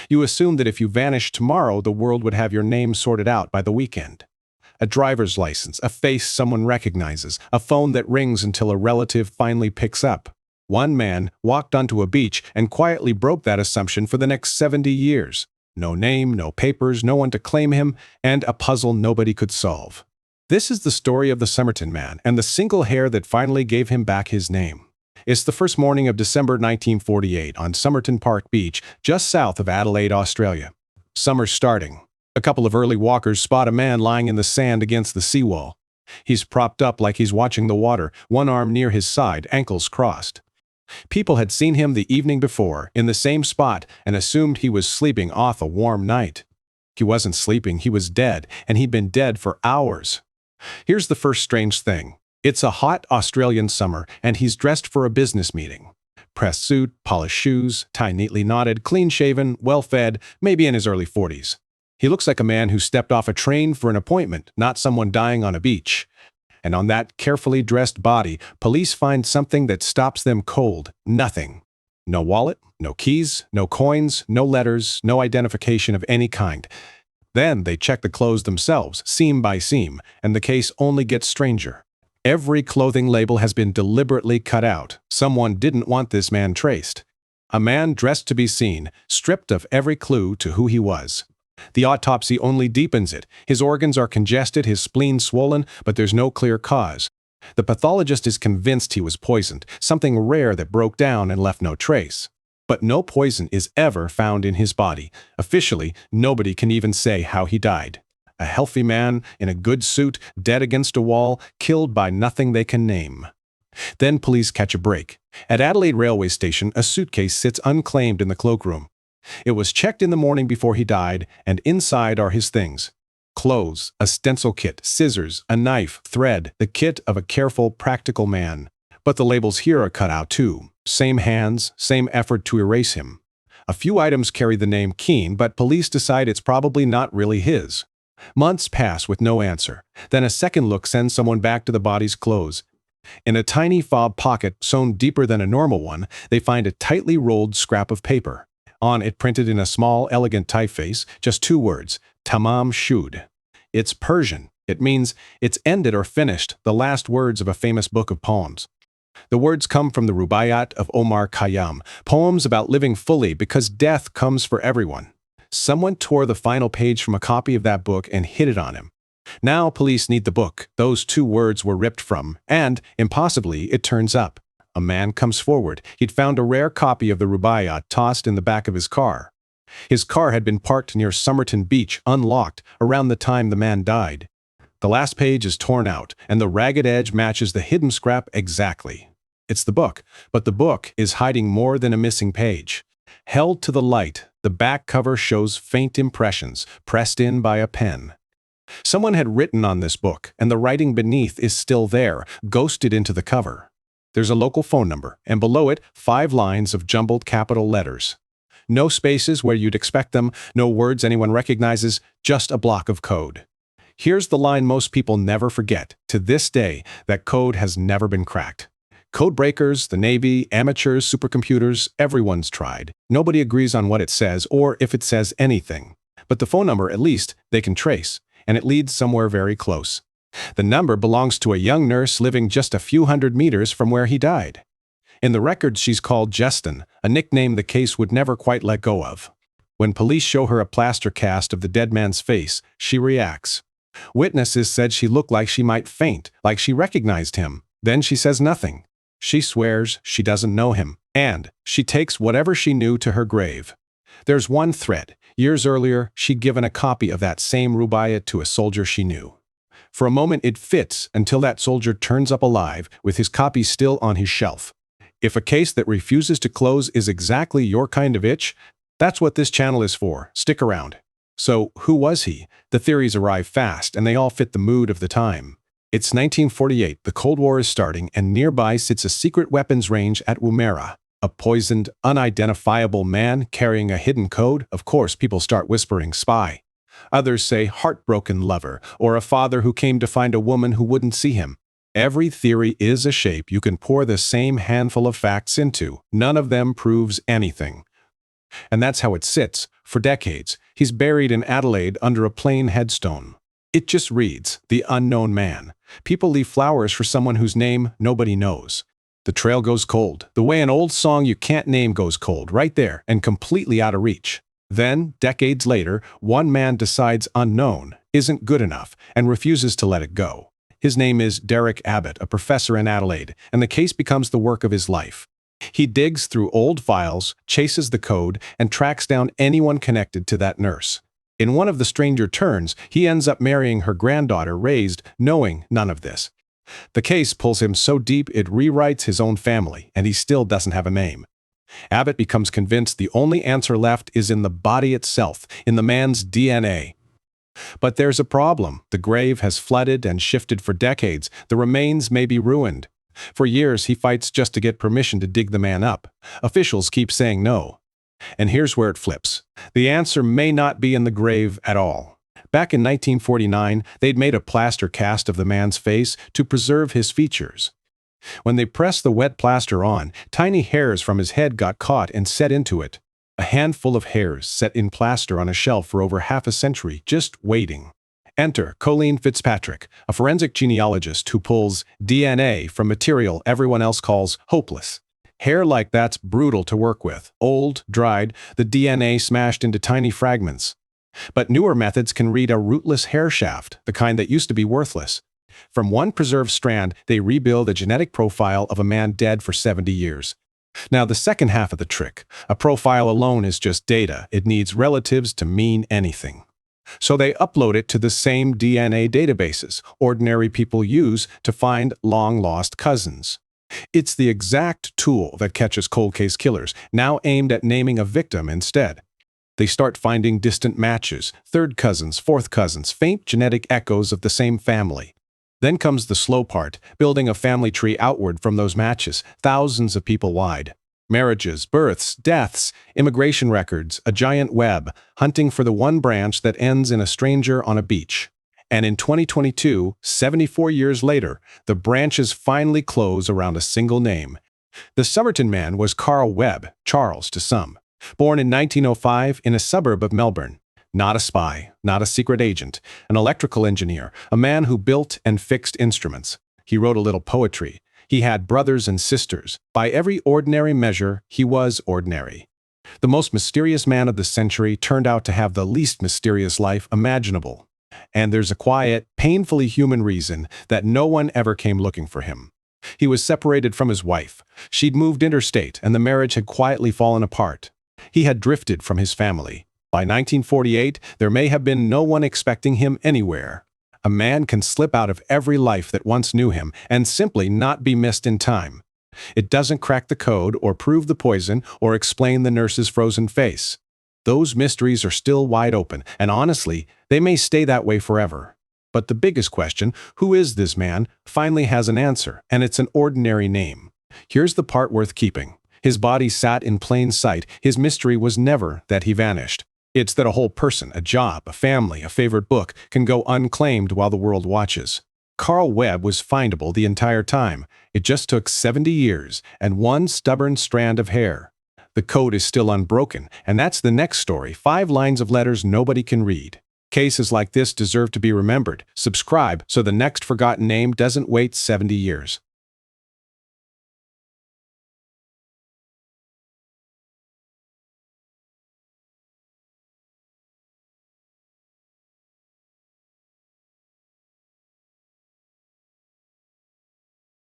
You assume that if you vanished tomorrow, the world would have your name sorted out by the weekend. A driver's license, a face someone recognizes, a phone that rings until a relative finally picks up. One man walked onto a beach and quietly broke that assumption for the next 70 years. No name, no papers, no one to claim him, and a puzzle nobody could solve. This is the story of the Somerton Man and the single hair that finally gave him back his name. It's the first morning of December 1948 on Somerton Park Beach, just south of Adelaide, Australia. Summer's starting. A couple of early walkers spot a man lying in the sand against the seawall. He's propped up like he's watching the water, one arm near his side, ankles crossed. People had seen him the evening before, in the same spot, and assumed he was sleeping off a warm night. He wasn't sleeping, he was dead, and he'd been dead for hours. Here's the first strange thing. It's a hot Australian summer, and he's dressed for a business meeting. Pressed suit, polished shoes, tie neatly knotted, clean-shaven, well-fed, maybe in his early 40s. He looks like a man who stepped off a train for an appointment, not someone dying on a beach. And on that carefully dressed body, police find something that stops them cold. Nothing. No wallet, no keys, no coins, no letters, no identification of any kind. Then they check the clothes themselves, seam by seam, and the case only gets stranger. Every clothing label has been deliberately cut out. Someone didn't want this man traced. A man dressed to be seen, stripped of every clue to who he was. The autopsy only deepens it. His organs are congested, his spleen swollen, but there's no clear cause. The pathologist is convinced he was poisoned, something rare that broke down and left no trace. But no poison is ever found in his body. Officially, nobody can even say how he died. A healthy man, in a good suit, dead against a wall, killed by nothing they can name. Then police catch a break. At Adelaide railway station, a suitcase sits unclaimed in the cloakroom. It was checked in the morning before he died, and inside are his things. Clothes, a stencil kit, scissors, a knife, thread, the kit of a careful, practical man. But the labels here are cut out too. Same hands, same effort to erase him. A few items carry the name Keane, but police decide it's probably not really his. Months pass with no answer. Then a second look sends someone back to the body's clothes. In a tiny fob pocket, sewn deeper than a normal one, they find a tightly rolled scrap of paper. On it, printed in a small, elegant typeface, just two words, Tamam Shud. It's Persian. It means it's ended or finished, the last words of a famous book of poems. The words come from the Rubaiyat of Omar Khayyam, poems about living fully because death comes for everyone. Someone tore the final page from a copy of that book and hid it on him. Now police need the book those two words were ripped from, and, impossibly, it turns up. A man comes forward. He'd found a rare copy of the Rubaiyat tossed in the back of his car. His car had been parked near Somerton Beach, unlocked, around the time the man died. The last page is torn out, and the ragged edge matches the hidden scrap exactly. It's the book, but the book is hiding more than a missing page. Held to the light, the back cover shows faint impressions, pressed in by a pen. Someone had written on this book, and the writing beneath is still there, ghosted into the cover. There's a local phone number, and below it, 5 lines of jumbled capital letters. No spaces where you'd expect them, no words anyone recognizes, just a block of code. Here's the line most people never forget. To this day, that code has never been cracked. Code breakers, the Navy, amateurs, supercomputers, everyone's tried. Nobody agrees on what it says or if it says anything. But the phone number, at least, they can trace, and it leads somewhere very close. The number belongs to a young nurse living just a few hundred meters from where he died. In the records, she's called Justin, a nickname the case would never quite let go of. When police show her a plaster cast of the dead man's face, she reacts. Witnesses said she looked like she might faint, like she recognized him. Then she says nothing. She swears she doesn't know him, and she takes whatever she knew to her grave. There's one thread. Years earlier, she'd given a copy of that same Rubaiyat to a soldier she knew. For a moment it fits until that soldier turns up alive with his copy still on his shelf. If a case that refuses to close is exactly your kind of itch, that's what this channel is for. Stick around. So, who was he? The theories arrive fast, and they all fit the mood of the time. It's 1948, the Cold War is starting, and nearby sits a secret weapons range at Woomera. A poisoned, unidentifiable man carrying a hidden code. Of course, people start whispering spy. Others say heartbroken lover, or a father who came to find a woman who wouldn't see him. Every theory is a shape you can pour the same handful of facts into. None of them proves anything. And that's how it sits. For decades, he's buried in Adelaide under a plain headstone. It just reads, "The Unknown Man." People leave flowers for someone whose name nobody knows. The trail goes cold, the way an old song you can't name goes cold, right there and completely out of reach. Then, decades later, one man decides unknown isn't good enough and refuses to let it go. His name is Derek Abbott, a professor in Adelaide, and the case becomes the work of his life. He digs through old files, chases the code, and tracks down anyone connected to that nurse. In one of the stranger turns, he ends up marrying her granddaughter, raised knowing none of this. The case pulls him so deep it rewrites his own family, and he still doesn't have a name. Abbott becomes convinced the only answer left is in the body itself, in the man's DNA. But there's a problem. The grave has flooded and shifted for decades. The remains may be ruined. For years, he fights just to get permission to dig the man up. Officials keep saying no. And here's where it flips. The answer may not be in the grave at all. Back in 1949, they'd made a plaster cast of the man's face to preserve his features. When they pressed the wet plaster on, tiny hairs from his head got caught and set into it. A handful of hairs set in plaster on a shelf for over half a century, just waiting. Enter Colleen Fitzpatrick, a forensic genealogist who pulls DNA from material everyone else calls hopeless. Hair like that's brutal to work with. Old, dried, the DNA smashed into tiny fragments. But newer methods can read a rootless hair shaft, the kind that used to be worthless. From one preserved strand, they rebuild a genetic profile of a man dead for 70 years. Now, the second half of the trick. A profile alone is just data. It needs relatives to mean anything. So they upload it to the same DNA databases ordinary people use to find long-lost cousins. It's the exact tool that catches cold case killers, now aimed at naming a victim instead. They start finding distant matches, third cousins, fourth cousins, faint genetic echoes of the same family. Then comes the slow part, building a family tree outward from those matches, thousands of people wide. Marriages, births, deaths, immigration records, a giant web, hunting for the one branch that ends in a stranger on a beach. And in 2022, 74 years later, the branches finally close around a single name. The Somerton Man was Carl Webb, Charles to some. Born in 1905 in a suburb of Melbourne. Not a spy, not a secret agent, an electrical engineer, a man who built and fixed instruments. He wrote a little poetry. He had brothers and sisters. By every ordinary measure, he was ordinary. The most mysterious man of the century turned out to have the least mysterious life imaginable. And there's a quiet, painfully human reason that no one ever came looking for him. He was separated from his wife. She'd moved interstate, and the marriage had quietly fallen apart. He had drifted from his family. By 1948, there may have been no one expecting him anywhere. A man can slip out of every life that once knew him and simply not be missed in time. It doesn't crack the code or prove the poison or explain the nurse's frozen face. Those mysteries are still wide open, and honestly, they may stay that way forever. But the biggest question, who is this man, finally has an answer, and it's an ordinary name. Here's the part worth keeping. His body sat in plain sight. His mystery was never that he vanished. It's that a whole person, a job, a family, a favorite book, can go unclaimed while the world watches. Carl Webb was findable the entire time. It just took 70 years and one stubborn strand of hair. The code is still unbroken, and that's the next story, 5 lines of letters nobody can read. Cases like this deserve to be remembered. Subscribe so the next forgotten name doesn't wait 70 years.